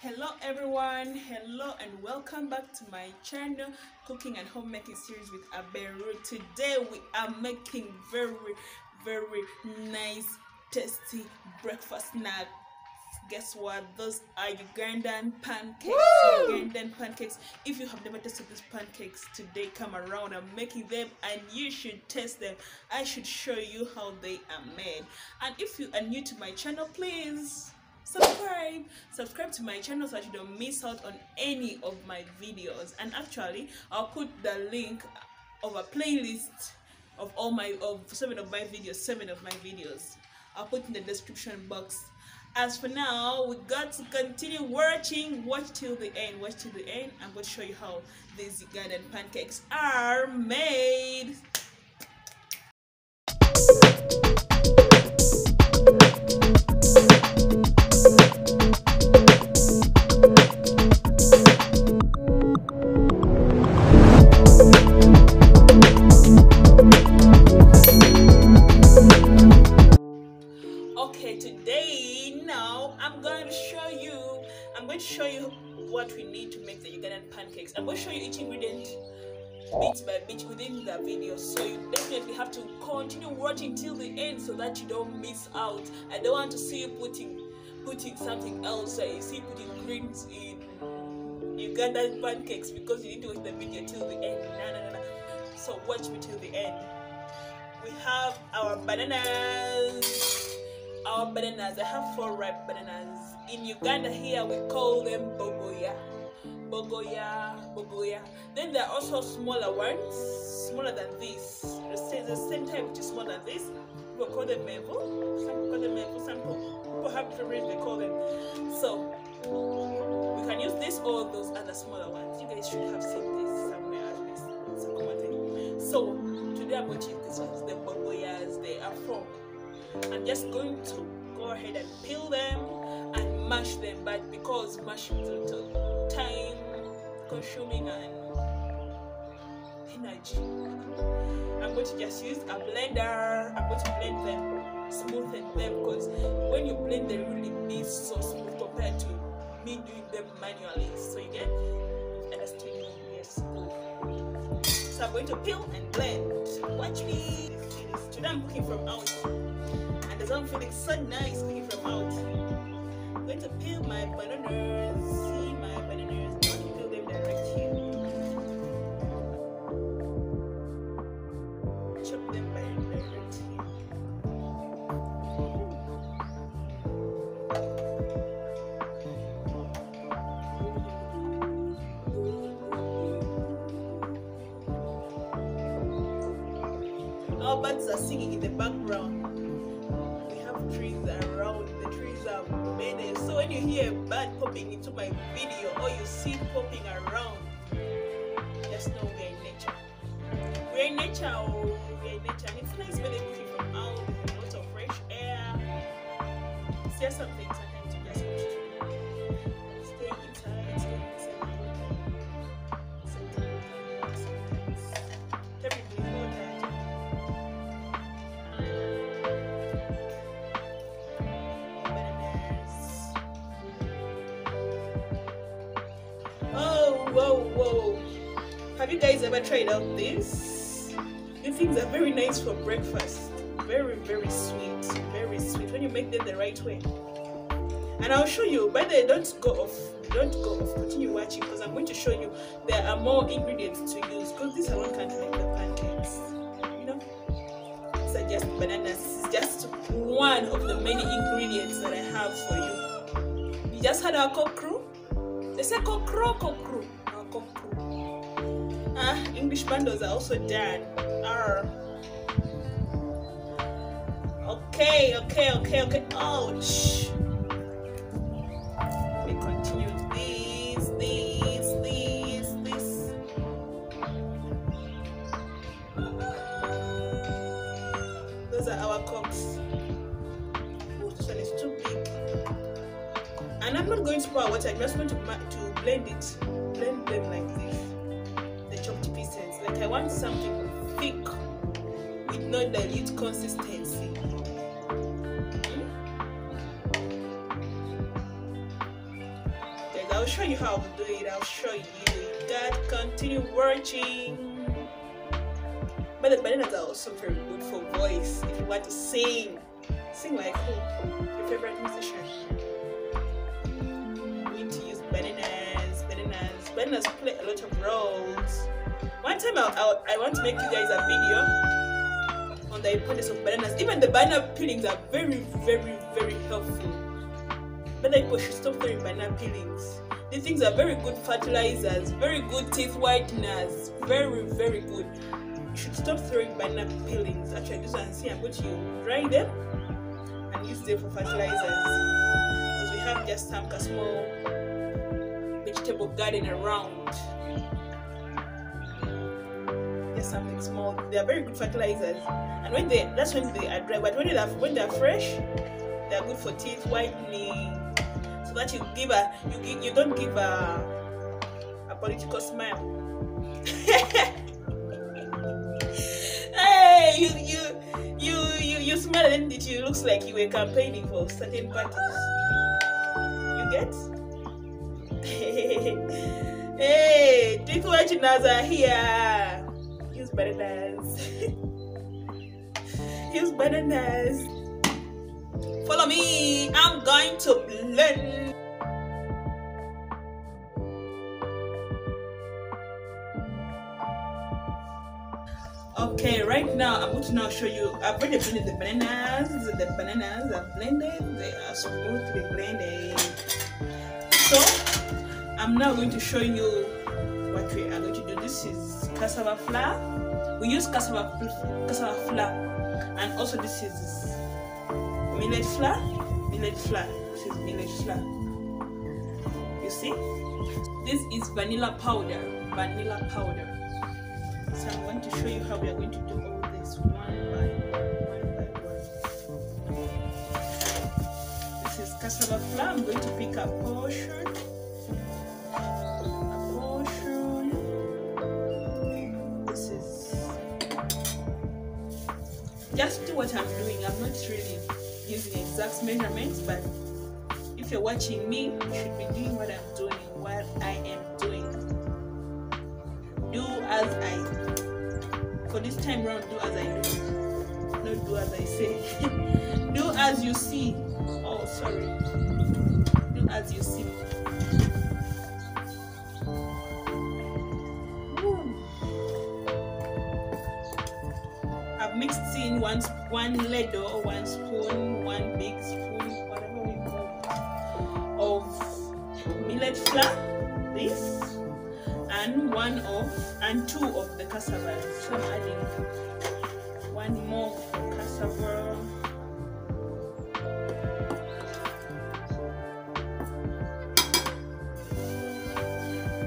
Hello everyone, hello and welcome back to my channel, cooking and homemaking series with Aberu. Today we are making very nice tasty breakfast snacks. Guess what? Those are Ugandan pancakes. Woo! Ugandan pancakes. If you have never tasted these pancakes, today come around. I'm making them and you should taste them. I should show you how they are made. And if you are new to my channel, please subscribe to my channel so that you don't miss out on any of my videos. And actually I'll put the link of a playlist of seven of my videos. I'll put in the description box. As for now, we got to continue watching. Watch till the end. I'm going to show you how these Ugandan pancakes are made. Okay, today now I'm going to show you what we need to make the Ugandan pancakes. I'm going to show you each ingredient bit by bit within the video, so you definitely have to continue watching till the end so that you don't miss out. I don't want to see you putting something else. You see putting greens in Ugandan pancakes because you need to watch the video till the end. No. So watch me till the end. We have our bananas. I have 4 ripe bananas. In Uganda here we call them bogoya. Then there are also smaller ones, smaller than this. The same type which is smaller than this. People call them mevo. Some people call them mevo. Some people have different they call them. So we can use this or those other smaller ones. You guys should have seen this somewhere at least. It's a common thing. So today I'm going to use these ones, the bogoyas. They are 4. I'm just going to go ahead and peel them and mash them, but because mashing is a little time consuming and energy, I'm going to just use a blender. I'm going to blend them, smoothen them, because when you blend they really be so smooth compared to me doing them manually. So you get understanding? Yes. So I'm going to peel and blend. Watch me. Today I'm cooking from out. I'm feeling so nice cooking from out. I'm going to peel my bananas. See my bananas. I'm going to peel them direct here. Chop them direct here. Our birds are singing in the background. Trees around, the trees are many. So when you hear a bird popping into my video or you see it popping around, just know we're in nature. We're in nature, and it's nice when they're cooking from out, lots of fresh air. It's just something sometimes you just want to stay inside. Whoa. Have you guys ever tried out this? These things are very nice for breakfast. Very sweet when you make them the right way. And I'll show you. By the way, don't go off. Continue watching, because I'm going to show you there are more ingredients to use, because this alone can't make the pancakes. You know? These are just bananas. This is just one of the many ingredients that I have for you. You just had our cockroach. They say cockroach. English bundles are also done. Okay. Ouch. We continue this. Those are our cocks. This one is too big. And I'm not going to pour water. I'm just going to blend them like this. The chopped pieces. Like I want something thick with no dilute consistency. I'll show you how to do it. I'll show you. God, continue watching. But the bananas are also very good for voice. If you want to sing like who? Your favorite musician. You need to use bananas. Bananas play a lot of roles. One time I want to make you guys a video on the importance of bananas. Even the banana peelings are very, very, very helpful. But people should stop throwing banana peelings. These things are very good fertilizers, very good teeth whiteners, very, very good. You should stop throwing banana peelings. Actually, this one, see, I'm going to dry them and use them for fertilizers. Because we have just some small vegetable garden around. Just something small. They are very good fertilizers. And that's when they are dry. But when they're fresh, they are good for teeth whitening. So that you don't give a political smile. Hey, you smell it, and it looks like you were campaigning for certain parties. You get? Hey, teeth whiteners are here. Use bananas. Use bananas. Follow me. I'm going to blend. Okay, right now I'm going to now show you. I've already blended the bananas. The bananas are blended. They are smoothly blended. So I'm now going to show you what we are going to do. This is cassava flour. We use cassava flour, and also this is millet flour. This is millet flour. You see? This is vanilla powder. So I'm going to show you how we are going to do all this one by one. This is cassava flour. I'm going to pick a portion. This is just do what I'm doing. I'm not really using exact measurements, but if you're watching me, you should be doing what I'm doing, what I am doing. Do as for this time round, do as I do, not do as I say. Do as you see. Oh, sorry. Do as you see. I've mixed in one ladle, one spoon, one big spoon, whatever we call it, of millet flour, this, and two of the cassava. So I'm adding one more cassava.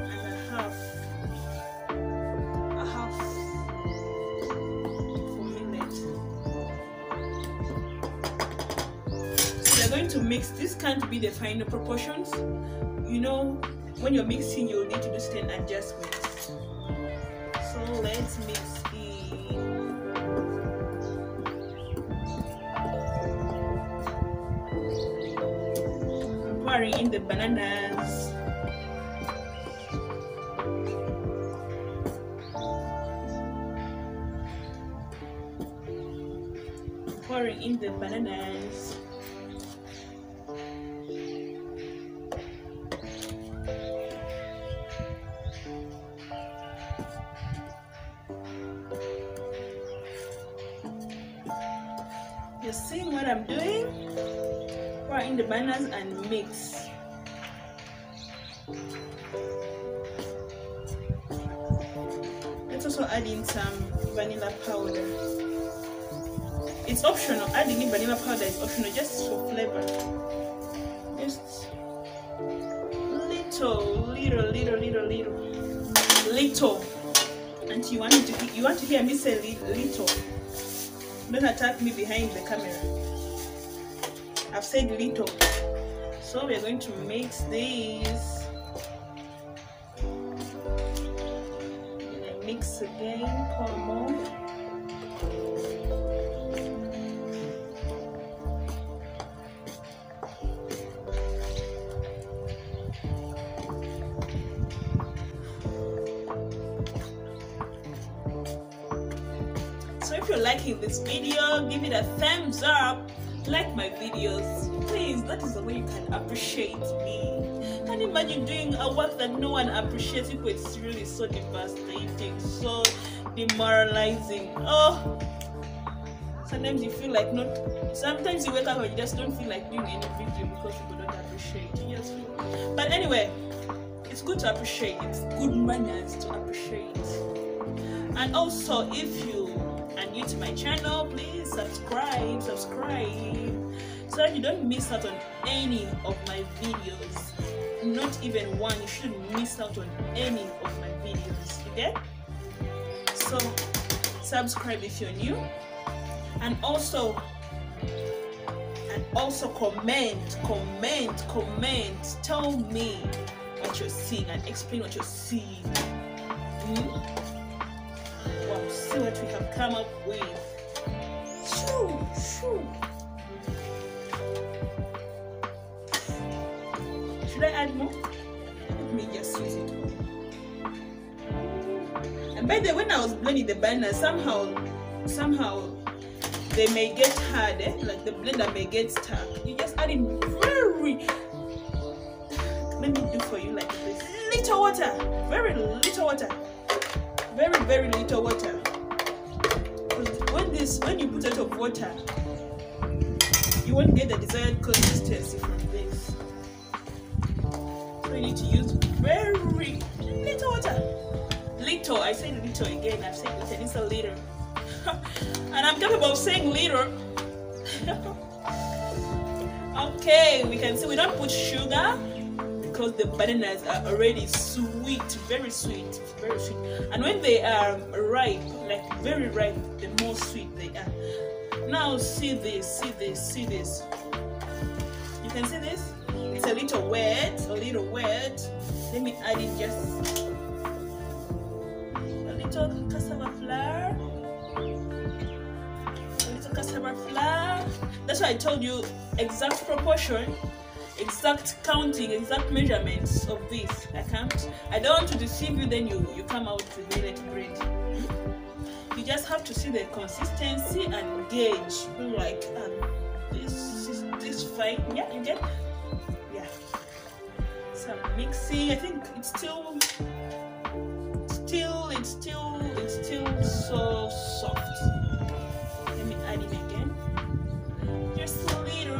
And a half for millet. So we're going to mix. This can't be the final proportions. You know, when you're mixing, you'll need to do certain adjustments. So let's mix in. I'm pouring in the bananas. Pouring in the bananas. You're seeing what I'm doing? Pour in the bananas and mix. Let's also add in some vanilla powder. It's optional. Adding in vanilla powder is optional, just for flavor. Just little. And you want to hear me say little. Don't attack me behind the camera. I've said little. So we're going to mix this. And I mix again, pour more. you're liking this video, give it a thumbs up. Like my videos, please. That is the way you can appreciate me. Can you imagine doing a work that no one appreciates? People, it's really so devastating, so demoralizing. Oh, sometimes you feel like not. Sometimes you wake up and you just don't feel like doing any video because people don't appreciate. You just feel. But anyway, it's good to appreciate. It's good manners to appreciate. And also, if you are new to my channel, please subscribe, so that you don't miss out on any of my videos. Not even one. You shouldn't miss out on any of my videos. Okay? So subscribe if you're new, and also comment. Tell me what you're seeing and explain what you're seeing. Wow, see what we have come up with. Shoo. Should I add more? Let me just use it. And by the way, when I was blending the bananas, somehow they may get hard, like the blender may get stuck. You just add in let me do for you like this. Little water, very little water. Very little water. When you put a lot of water, you won't get the desired consistency from this. So you need to use very little water. Little, I say little again. I've said little. It's a liter, and I'm capable of saying liter. Okay, we can see we don't put sugar, because the bananas are already sweet, very sweet. And when they are ripe, like very ripe, the more sweet they are. Now see this. You can see this? It's a little wet. Let me add in just a little cassava flour. That's why I told you exact proportion, exact counting, exact measurements of this. I don't want to deceive you, then you come out with millet bread. You just have to see the consistency and gauge, like this is this fine. Yeah, you get? Yeah. So I'm mixing. I think it's still so soft. Let me add it again. Just a little.